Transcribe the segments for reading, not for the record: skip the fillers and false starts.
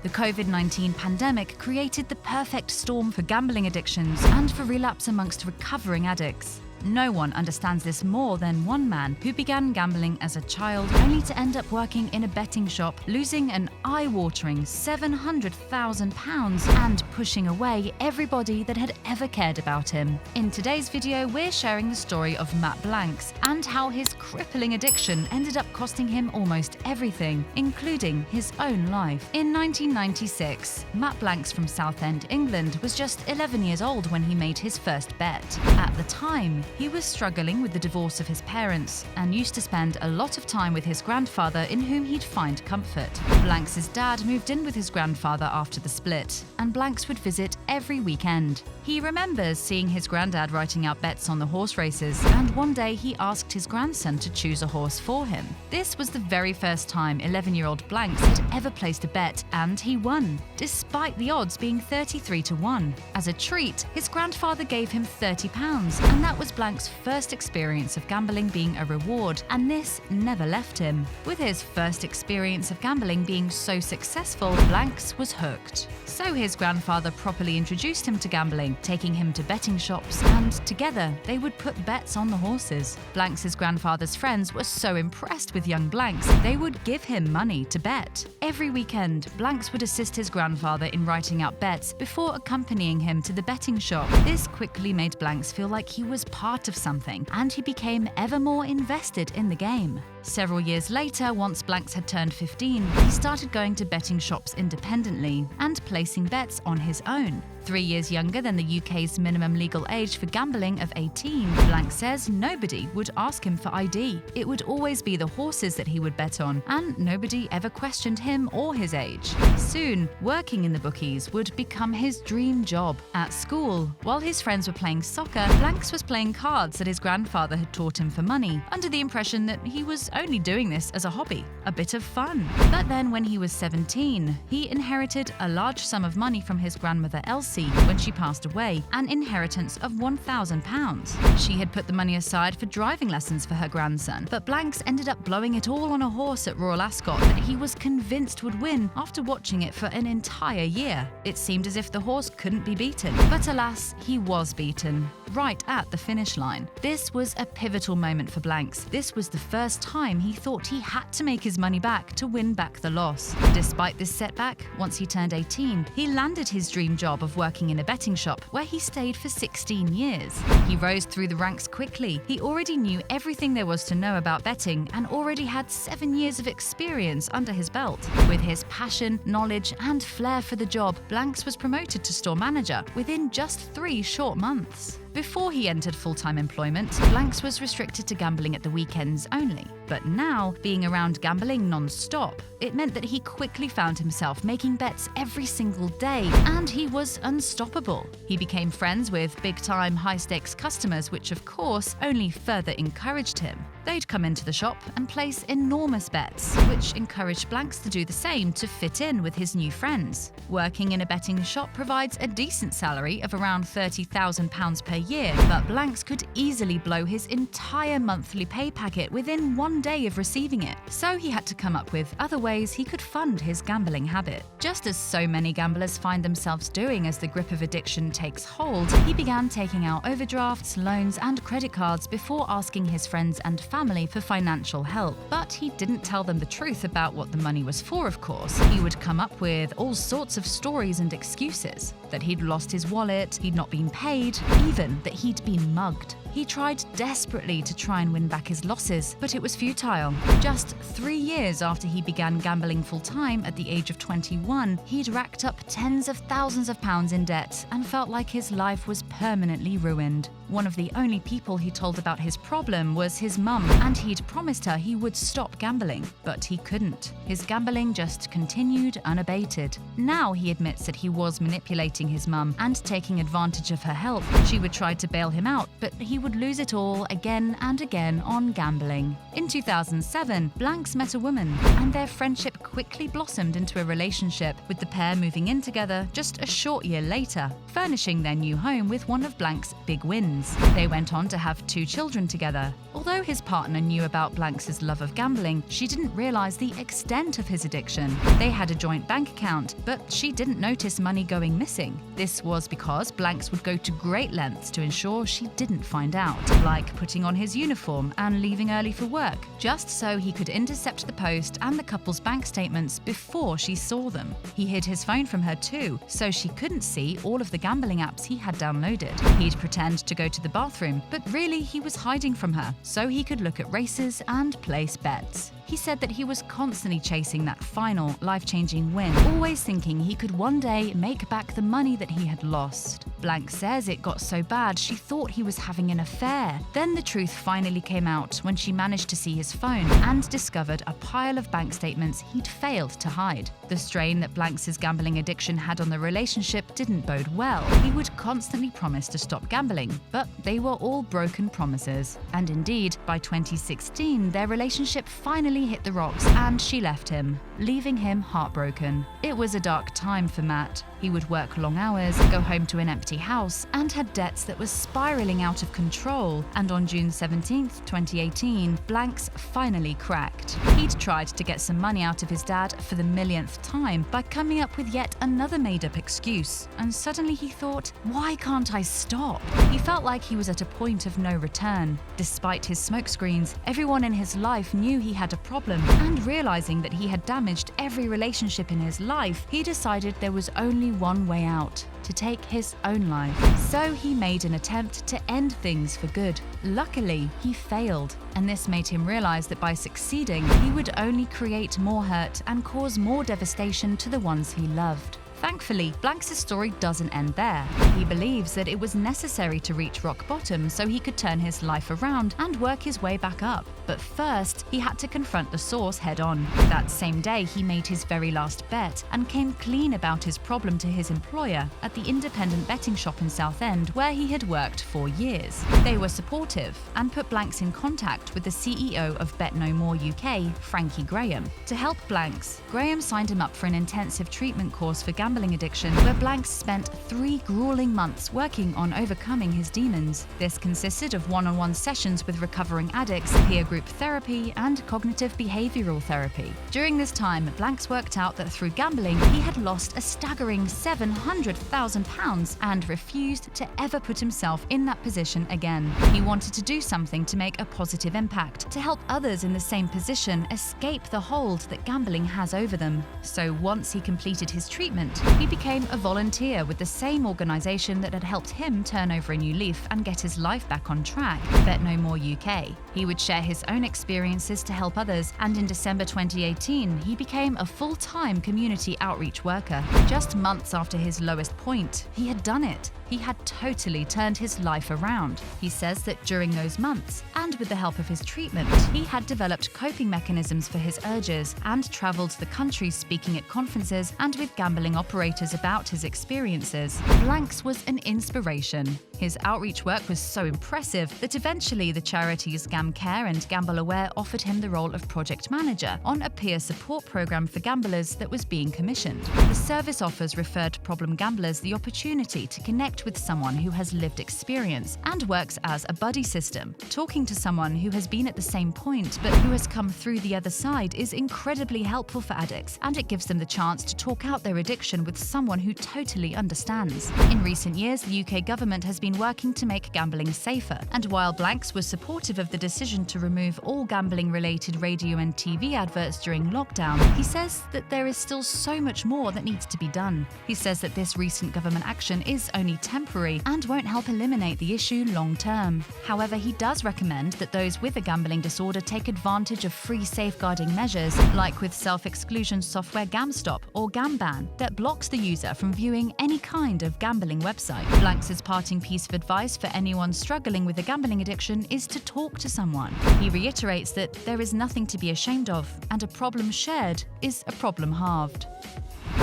The COVID-19 pandemic created the perfect storm for gambling addictions and for relapse amongst recovering addicts. No one understands this more than one man who began gambling as a child only to end up working in a betting shop, losing an eye-watering £700,000 and pushing away everybody that had ever cared about him. In today's video, we're sharing the story of Matt Blanks and how his crippling addiction ended up costing him almost everything, including his own life. In 1996, Matt Blanks from Southend, England, was just 11 years old when he made his first bet. At the time, he was struggling with the divorce of his parents and used to spend a lot of time with his grandfather, in whom he'd find comfort. Blanks' dad moved in with his grandfather after the split, and Blanks would visit every weekend. He remembers seeing his granddad writing out bets on the horse races, and one day he asked his grandson to choose a horse for him. This was the very first time 11-year-old Blanks had ever placed a bet, and he won, despite the odds being 33-1. As a treat, his grandfather gave him £30, and that was Blanks' first experience of gambling being a reward, and this never left him. With his first experience of gambling being so successful, Blanks was hooked. So his grandfather properly introduced him to gambling, taking him to betting shops, and together they would put bets on the horses. Blanks' grandfather's friends were so impressed with young Blanks, they would give him money to bet. Every weekend, Blanks would assist his grandfather in writing out bets before accompanying him to the betting shop. This quickly made Blanks feel like he was part of something, and he became ever more invested in the game. Several years later, once Blanks had turned 15, he started going to betting shops independently and placing bets on his own. 3 years younger than the UK's minimum legal age for gambling of 18, Blanks says nobody would ask him for ID. It would always be the horses that he would bet on, and nobody ever questioned him or his age. Soon, working in the bookies would become his dream job. At school, while his friends were playing soccer, Blanks was playing cards that his grandfather had taught him for money, under the impression that he was only doing this as a hobby, a bit of fun. But then when he was 17, he inherited a large sum of money from his grandmother Elsie when she passed away, an inheritance of £1,000. She had put the money aside for driving lessons for her grandson, but Blanks ended up blowing it all on a horse at Royal Ascot that he was convinced would win after watching it for an entire year. It seemed as if the horse couldn't be beaten, but alas, he was beaten, right at the finish line. This was a pivotal moment for Blanks. This was the first time he thought he had to make his money back to win back the loss. Despite this setback, once he turned 18, he landed his dream job of working in a betting shop, where he stayed for 16 years. He rose through the ranks quickly. He already knew everything there was to know about betting and already had 7 years of experience under his belt. With his passion, knowledge, and flair for the job, Blanks was promoted to store manager within just 3 short months. Before he entered full-time employment, Blanks was restricted to gambling at the weekends only. But now, being around gambling non-stop, it meant that he quickly found himself making bets every single day, and he was unstoppable. He became friends with big-time, high-stakes customers, which of course only further encouraged him. They'd come into the shop and place enormous bets, which encouraged Blanks to do the same to fit in with his new friends. Working in a betting shop provides a decent salary of around £30,000 per year, but Blanks could easily blow his entire monthly pay packet within 1 day of receiving it. So he had to come up with other ways he could fund his gambling habit. Just as so many gamblers find themselves doing as the grip of addiction takes hold, he began taking out overdrafts, loans, and credit cards before asking his friends and family for financial help. But he didn't tell them the truth about what the money was for, of course. He would come up with all sorts of stories and excuses. That he'd lost his wallet, he'd not been paid, even that he'd been mugged. He tried desperately to try and win back his losses, but it was futile. Just 3 years after he began gambling full-time at the age of 21, he'd racked up tens of thousands of pounds in debt and felt like his life was permanently ruined. One of the only people he told about his problem was his mum, and he'd promised her he would stop gambling, but he couldn't. His gambling just continued unabated. Now he admits that he was manipulating his mum and taking advantage of her health. She would try to bail him out, but he would lose it all again and again on gambling. In 2007, Blanks met a woman, and their friendship quickly blossomed into a relationship, with the pair moving in together just a short year later, furnishing their new home with one of Blank's big wins. They went on to have 2 children together. Although his partner knew about Blanks' love of gambling, she didn't realize the extent of his addiction. They had a joint bank account, but she didn't notice money going missing. This was because Blanks would go to great lengths to ensure she didn't find out, like putting on his uniform and leaving early for work, just so he could intercept the post and the couple's bank statements before she saw them. He hid his phone from her too, so she couldn't see all of the gambling apps he had downloaded. He'd pretend to go to the bathroom, but really he was hiding from her, so he could look at races and place bets. He said that he was constantly chasing that final, life-changing win, always thinking he could one day make back the money that he had lost. Blank says it got so bad she thought he was having an affair. Then the truth finally came out when she managed to see his phone and discovered a pile of bank statements he'd failed to hide. The strain that Blanks' gambling addiction had on the relationship didn't bode well. He would constantly promise to stop gambling, but they were all broken promises. And indeed, by 2016, their relationship finally hit the rocks and she left him, leaving him heartbroken. It was a dark time for Matt. He would work long hours, go home to an empty house, and had debts that were spiraling out of control. And on June 17, 2018, Blanks finally cracked. He'd tried to get some money out of his dad for the millionth time by coming up with yet another made-up excuse. And suddenly he thought, why can't I stop? He felt like he was at a point of no return. Despite his smokescreens, everyone in his life knew he had a problem, and realizing that he had damaged every relationship in his life, he decided there was only one way out: to take his own life. So he made an attempt to end things for good. Luckily, he failed, and this made him realize that by succeeding, he would only create more hurt and cause more devastation to the ones he loved. Thankfully, Blanks' story doesn't end there. He believes that it was necessary to reach rock bottom so he could turn his life around and work his way back up. But first, he had to confront the source head-on. That same day, he made his very last bet and came clean about his problem to his employer at the independent betting shop in Southend, where he had worked for years. They were supportive and put Blanks in contact with the CEO of Bet No More UK, Frankie Graham. To help Blanks, Graham signed him up for an intensive treatment course for gambling addiction, where Blanks spent 3 grueling months working on overcoming his demons. This consisted of one-on-one sessions with recovering addicts, peer group therapy, and cognitive behavioral therapy. During this time, Blanks worked out that through gambling, he had lost a staggering £700,000 and refused to ever put himself in that position again. He wanted to do something to make a positive impact, to help others in the same position escape the hold that gambling has over them. So once he completed his treatment, he became a volunteer with the same organisation that had helped him turn over a new leaf and get his life back on track, Bet No More UK. He would share his own experiences to help others, and in December 2018, he became a full-time community outreach worker. Just months after his lowest point, he had done it. He had totally turned his life around. He says that during those months, and with the help of his treatment, he had developed coping mechanisms for his urges and travelled the country speaking at conferences and with gambling operators about his experiences. Blanks was an inspiration. His outreach work was so impressive that eventually the charities GamCare and Gamble Aware offered him the role of project manager on a peer support program for gamblers that was being commissioned. The service offers referred problem gamblers the opportunity to connect with someone who has lived experience and works as a buddy system. Talking to someone who has been at the same point but who has come through the other side is incredibly helpful for addicts, and it gives them the chance to talk out their addiction with someone who totally understands. In recent years, the UK government has been working to make gambling safer, and while Blanks was supportive of the decision to remove all gambling-related radio and TV adverts during lockdown, he says that there is still so much more that needs to be done. He says that this recent government action is only temporary and won't help eliminate the issue long-term. However, he does recommend that those with a gambling disorder take advantage of free safeguarding measures, like with self-exclusion software GamStop or GamBan that blocks the user from viewing any kind of gambling website. Blanks' parting piece of advice for anyone struggling with a gambling addiction is to talk to someone. He reiterates that there is nothing to be ashamed of, and a problem shared is a problem halved.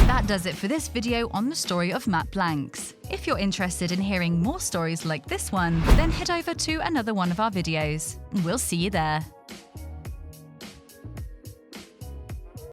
That does it for this video on the story of Matt Blanks. If you're interested in hearing more stories like this one, then head over to another one of our videos. We'll see you there.